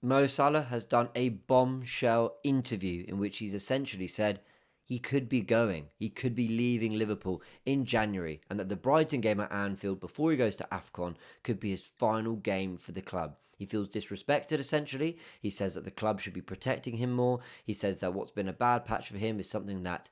Mo Salah has done a bombshell interview in which he's essentially said he could be going, he could be leaving Liverpool in January, and that the Brighton game at Anfield before he goes to AFCON could be his final game for the club. He feels disrespected, essentially. He says that the club should be protecting him more. He says that what's been a bad patch for him is something that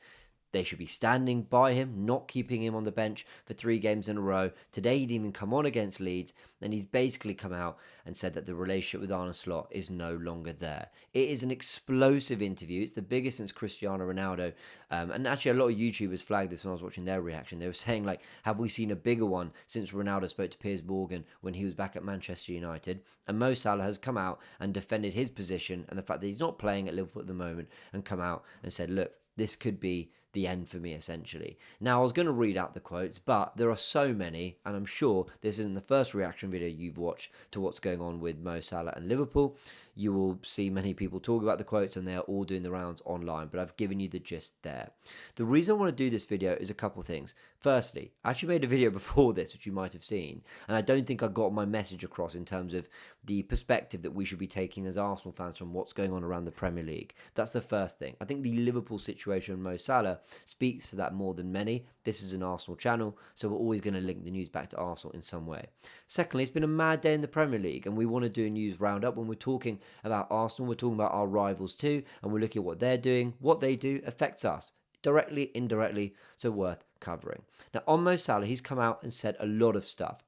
they should be standing by him, not keeping him on the bench for 3 games in a row. Today he didn't even come on against Leeds, and he's basically come out and said that the relationship with Arne Slot is no longer there. It is an explosive interview. It's the biggest since Cristiano Ronaldo. And actually, a lot of YouTubers flagged this when I was watching their reaction. They were saying, like, have we seen a bigger one since Ronaldo spoke to Piers Morgan when he was back at Manchester United? And Mo Salah has come out and defended his position and the fact that he's not playing at Liverpool at the moment, and come out and said, look, this could be the end for me, essentially. Now, I was going to read out the quotes, but there are so many, and I'm sure this isn't the first reaction video you've watched to what's going on with Mo Salah and Liverpool. You will see many people talk about the quotes, and they're all doing the rounds online, but I've given you the gist there. The reason I want to do this video is a couple things. Firstly, I actually made a video before this, which you might have seen, and I don't think I got my message across in terms of the perspective that we should be taking as Arsenal fans from what's going on around the Premier League. That's the first thing. I think the Liverpool situation with Mo Salah speaks to that more than many. This is an Arsenal channel, so we're always going to link the news back to Arsenal in some way. Secondly, it's been a mad day in the Premier League, and we want to do a news roundup. When we're talking about Arsenal, we're talking about our rivals too, and we're looking at what they're doing. What they do affects us, directly, indirectly, so worth covering. Now, on Mo Salah, he's come out and said a lot of stuff.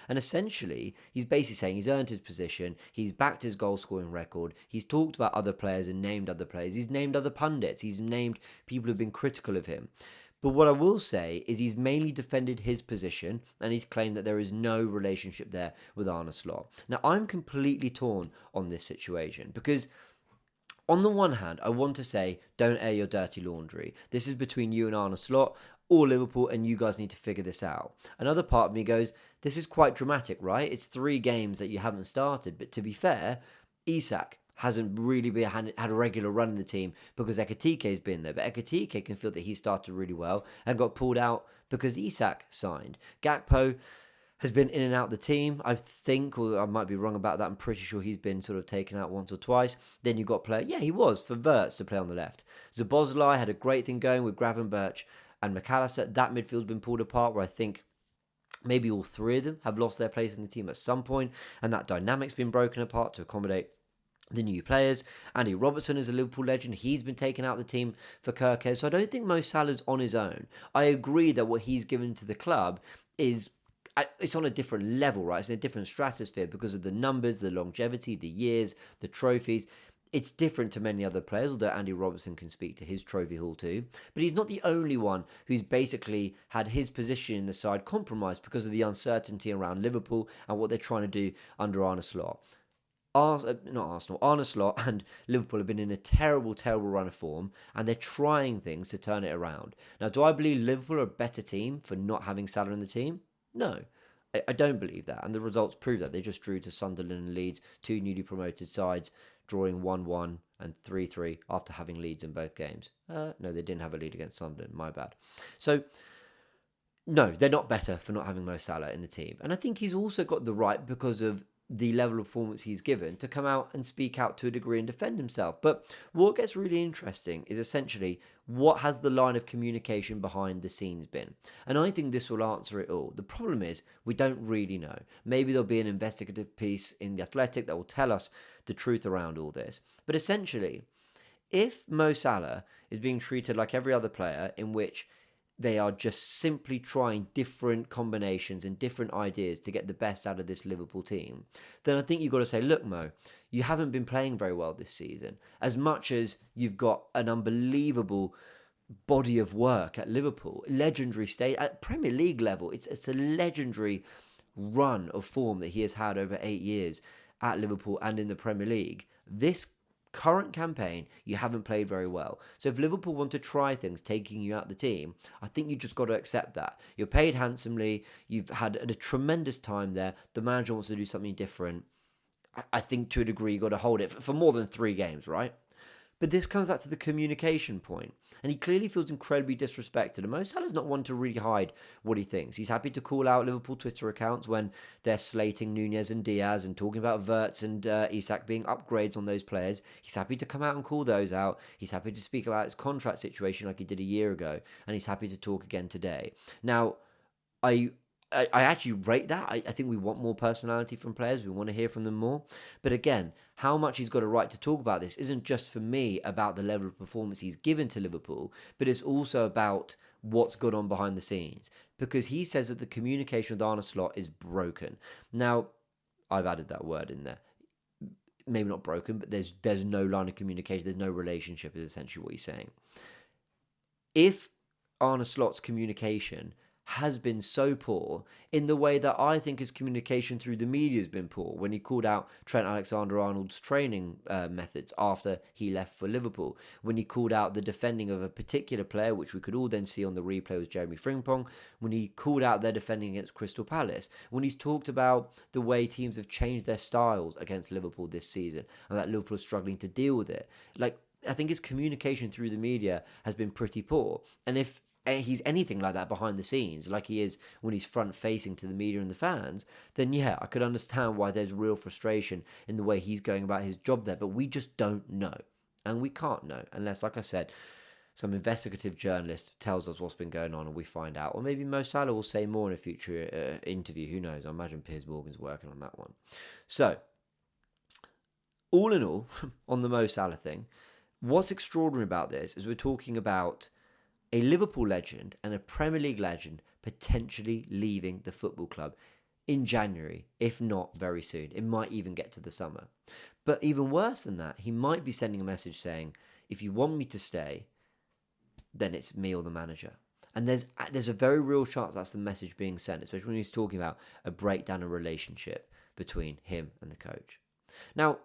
And essentially, he's basically saying he's earned his position, he's backed his goal scoring record, he's talked about other players and named other players, he's named other pundits, he's named people who've been critical of him. But what I will say is he's mainly defended his position, and he's claimed that there is no relationship there with Arne Slot. Now, I'm completely torn on this situation because on the one hand, I want to say, don't air your dirty laundry. This is between you and Arne Slot or Liverpool, and you guys need to figure this out. Another part of me goes, this is quite dramatic, right? It's 3 games that you haven't started. But to be fair, Isak hasn't really had a regular run in the team because Ekatike's been there. But Ekatike can feel that he started really well and got pulled out because Isak signed. Gakpo has been in and out the team, I think, or I might be wrong about that. I'm pretty sure he's been sort of taken out once or twice. Then you've got player, yeah, he was, for Wirtz to play on the left. Szoboszlai had a great thing going with Gravenberch and McAllister. That midfield's been pulled apart, where I think maybe all 3 of them have lost their place in the team at some point, and that dynamic's been broken apart to accommodate the new players. Andy Robertson is a Liverpool legend. He's been taken out of the team for Kirkes. So I don't think Mo Salah's on his own. I agree that what he's given to the club is, it's on a different level, right? It's in a different stratosphere because of the numbers, the longevity, the years, the trophies. It's different to many other players, although Andy Robertson can speak to his trophy haul too. But he's not the only one who's basically had his position in the side compromised because of the uncertainty around Liverpool and what they're trying to do under Arne Slot. Arne Slot and Liverpool have been in a terrible, terrible run of form, and they're trying things to turn it around. Now, do I believe Liverpool are a better team for not having Salah in the team? No, I don't believe that, and the results prove that. They just drew to Sunderland and Leeds, 2 newly promoted sides, drawing 1-1 and 3-3 after having leads in both games. No, they didn't have a lead against Sunderland, my bad. So, no, they're not better for not having Mo Salah in the team. And I think he's also got the right, because of the level of performance he's given, to come out and speak out to a degree and defend himself. But what gets really interesting is essentially what has the line of communication behind the scenes been. And I think this will answer it all. The problem is we don't really know. Maybe there'll be an investigative piece in The Athletic that will tell us the truth around all this. But essentially, if Mo Salah is being treated like every other player, in which they are just simply trying different combinations and different ideas to get the best out of this Liverpool team, then I think you've got to say, look, Mo, you haven't been playing very well this season. As much as you've got an unbelievable body of work at Liverpool, legendary state at Premier League level, it's a legendary run of form that he has had over 8 years at Liverpool and in the Premier League. This current campaign, you haven't played very well. So if Liverpool want to try things, taking you out of the team, I think you just got to accept that. You're paid handsomely. You've had a tremendous time there. The manager wants to do something different. I think to a degree you got to hold it for more than 3 games, right? But this comes back to the communication point, and he clearly feels incredibly disrespected. And Mo Salah's not one to really hide what he thinks. He's happy to call out Liverpool Twitter accounts when they're slating Nunez and Diaz and talking about Wirtz and Isak being upgrades on those players. He's happy to come out and call those out. He's happy to speak about his contract situation like he did a year ago, and he's happy to talk again today. Now, I I actually rate that. I think we want more personality from players. We want to hear from them more. But again, how much he's got a right to talk about this isn't just for me about the level of performance he's given to Liverpool, but it's also about what's gone on behind the scenes. Because he says that the communication with Arne Slot is broken. Now, I've added that word in there. Maybe not broken, but there's no line of communication. There's no relationship is essentially what he's saying. If Arne Slot's communication has been so poor in the way that I think his communication through the media has been poor when he called out Trent Alexander-Arnold's training methods after he left for Liverpool, when he called out the defending of a particular player, which we could all then see on the replay was Jeremy Frimpong, when he called out their defending against Crystal Palace, when he's talked about the way teams have changed their styles against Liverpool this season and that Liverpool is struggling to deal with it. Like, I think his communication through the media has been pretty poor. And if he's anything like that behind the scenes, like he is when he's front facing to the media and the fans, then yeah, I could understand why there's real frustration in the way he's going about his job there. But we just don't know. And we can't know unless, like I said, some investigative journalist tells us what's been going on and we find out. Or maybe Mo Salah will say more in a future interview. Who knows? I imagine Piers Morgan's working on that one. So, all in all, on the Mo Salah thing, what's extraordinary about this is we're talking about a Liverpool legend and a Premier League legend potentially leaving the football club in January, if not very soon. It might even get to the summer. But even worse than that, he might be sending a message saying, if you want me to stay, then it's me or the manager. And there's a very real chance that's the message being sent, especially when he's talking about a breakdown of relationship between him and the coach. Now,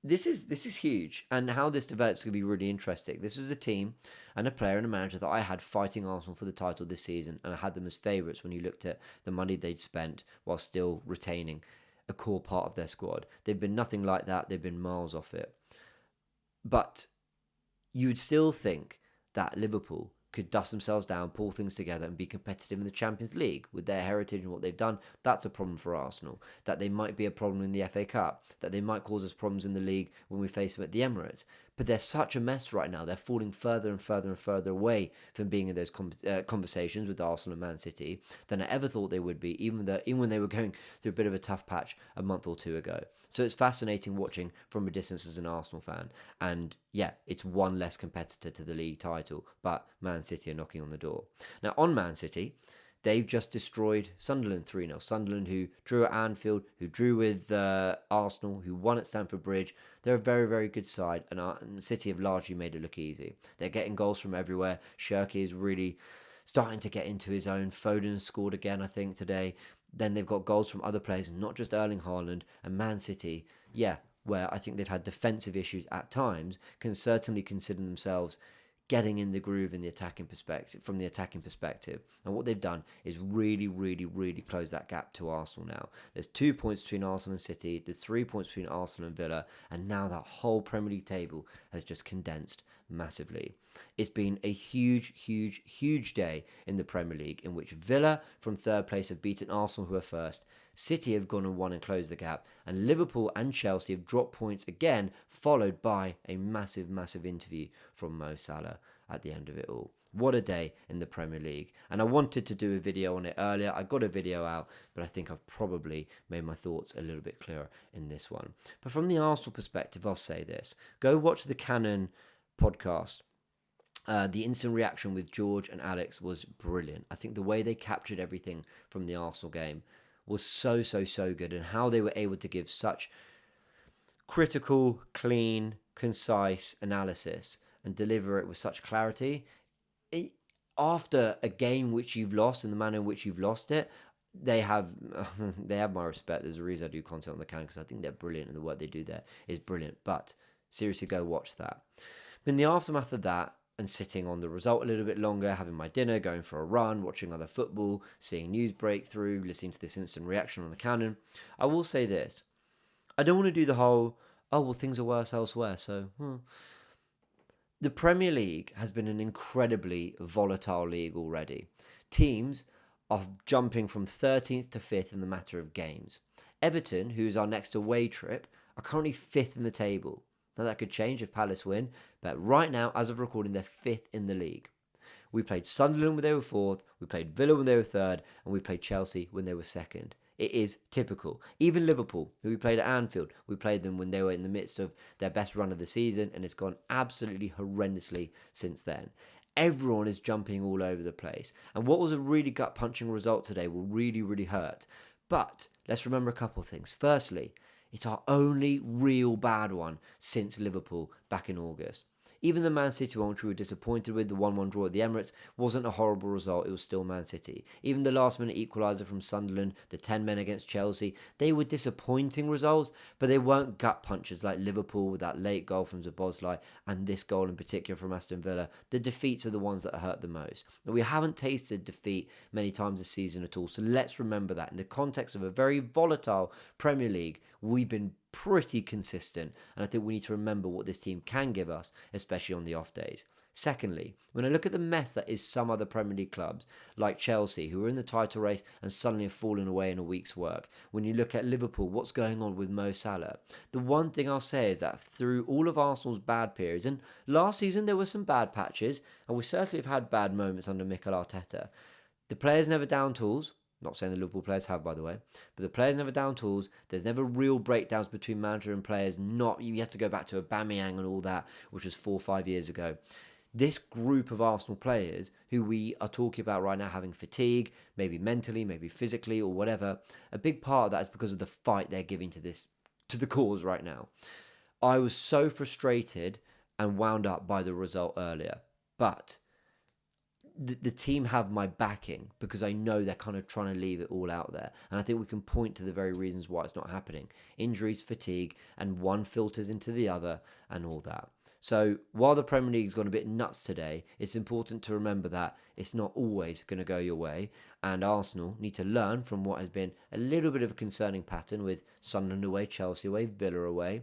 this is huge, and how this develops could be really interesting. This was a team and a player and a manager that I had fighting Arsenal for the title this season, and I had them as favourites when you looked at the money they'd spent while still retaining a core part of their squad. They've been nothing like that. They've been miles off it. But you'd still think that Liverpool could dust themselves down, pull things together and be competitive in the Champions League with their heritage and what they've done. That's a problem for Arsenal. That they might be a problem in the FA Cup. That they might cause us problems in the league when we face them at the Emirates. But they're such a mess right now. They're falling further and further and further away from being in those conversations with Arsenal and Man City than I ever thought they would be, even when they were going through a bit of a tough patch a month or two ago. So it's fascinating watching from a distance as an Arsenal fan. And yeah, it's one less competitor to the league title, but Man City are knocking on the door. Now, on Man City, they've just destroyed Sunderland 3-0. Sunderland, who drew at Anfield, who drew with Arsenal, who won at Stamford Bridge. They're a very, very good side, and City have largely made it look easy. They're getting goals from everywhere. Shirky is really starting to get into his own. Foden scored again, I think, today. Then they've got goals from other players, not just Erling Haaland. And Man City, yeah, where I think they've had defensive issues at times, can certainly consider themselves getting in the groove in the attacking perspective, from the attacking perspective. And what they've done is really, really, really close that gap to Arsenal now. There's 2 points between Arsenal and City. There's 3 points between Arsenal and Villa. And now that whole Premier League table has just condensed massively. It's been a huge, huge, huge day in the Premier League in which Villa from third place have beaten Arsenal, who are first. City have gone and won and closed the gap, and Liverpool and Chelsea have dropped points again, followed by a massive, massive interview from Mo Salah at the end of it all. What a day in the Premier League. And I wanted to do a video on it earlier. I got a video out, but I think I've probably made my thoughts a little bit clearer in this one. But from the Arsenal perspective, I'll say this. Go watch the Canon podcast. The instant reaction with George and Alex was brilliant. I think the way they captured everything from the Arsenal game was so good, and how they were able to give such critical, clean, concise analysis and deliver it with such clarity. After a game which you've lost in the manner in which you've lost it, they have my respect. There's a reason I do content on the can, because I think they're brilliant and the work they do there is brilliant. But seriously, go watch that. But in the aftermath of that, and sitting on the result a little bit longer, having my dinner, going for a run, watching other football, seeing news break through, listening to this instant reaction on the Canon, I will say this. I don't want to do the whole, oh, well, things are worse elsewhere, so The Premier League has been an incredibly volatile league already. Teams are jumping from 13th to 5th in the matter of games. Everton, who is our next away trip, are currently 5th in the table. Now that could change if Palace win, but right now, as of recording, they're 5th in the league. We played Sunderland when they were 4th, we played Villa when they were 3rd, and we played Chelsea when they were 2nd. It is typical. Even Liverpool, who we played at Anfield, we played them when they were in the midst of their best run of the season, and it's gone absolutely horrendously since then. Everyone is jumping all over the place. And what was a really gut punching result today will really, really hurt. But let's remember a couple of things. Firstly, it's our only real bad one since Liverpool back in August. Even the Man City one, which we were disappointed with, the 1-1 draw at the Emirates, wasn't a horrible result. It was still Man City. Even the last-minute equaliser from Sunderland, the 10 men against Chelsea, they were disappointing results, but they weren't gut punches like Liverpool with that late goal from Szoboszlai and this goal in particular from Aston Villa. The defeats are the ones that hurt the most. And we haven't tasted defeat many times this season at all, so let's remember that. In the context of a very volatile Premier League, we've been pretty consistent, and I think we need to remember what this team can give us, especially on the off days. Secondly, when I look at the mess that is some other Premier League clubs, like Chelsea, who are in the title race and suddenly have fallen away in a week's work, when you look at Liverpool, what's going on with Mo Salah, the one thing I'll say is that through all of Arsenal's bad periods, and last season there were some bad patches, and we certainly have had bad moments under Mikel Arteta, the players never down tools. Not saying the Liverpool players have, by the way, but the players never down tools. There's never real breakdowns between manager and players. Not you have to go back to Aubameyang and all that, which was 4 or 5 years ago. This group of Arsenal players who we are talking about right now having fatigue, maybe mentally, maybe physically, or whatever, a big part of that is because of the fight they're giving to the cause right now. I was so frustrated and wound up by the result earlier, but the team have my backing because I know they're kind of trying to leave it all out there. And I think we can point to the very reasons why it's not happening. Injuries, fatigue, and one filters into the other and all that. So while the Premier League's gone a bit nuts today, it's important to remember that it's not always going to go your way. And Arsenal need to learn from what has been a little bit of a concerning pattern with Sunderland away, Chelsea away, Villa away.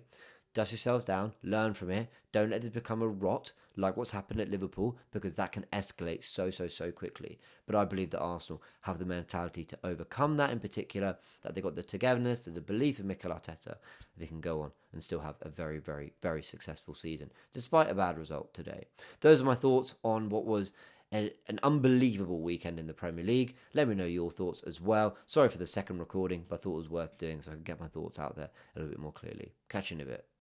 Dust yourselves down, learn from it. Don't let this become a rot like what's happened at Liverpool, because that can escalate so quickly. But I believe that Arsenal have the mentality to overcome that in particular, that they've got the togetherness, there's a belief in Mikel Arteta, they can go on and still have a very, very, very successful season, despite a bad result today. Those are my thoughts on what was an unbelievable weekend in the Premier League. Let me know your thoughts as well. Sorry for the second recording, but I thought it was worth doing so I could get my thoughts out there a little bit more clearly. Catch you in a bit.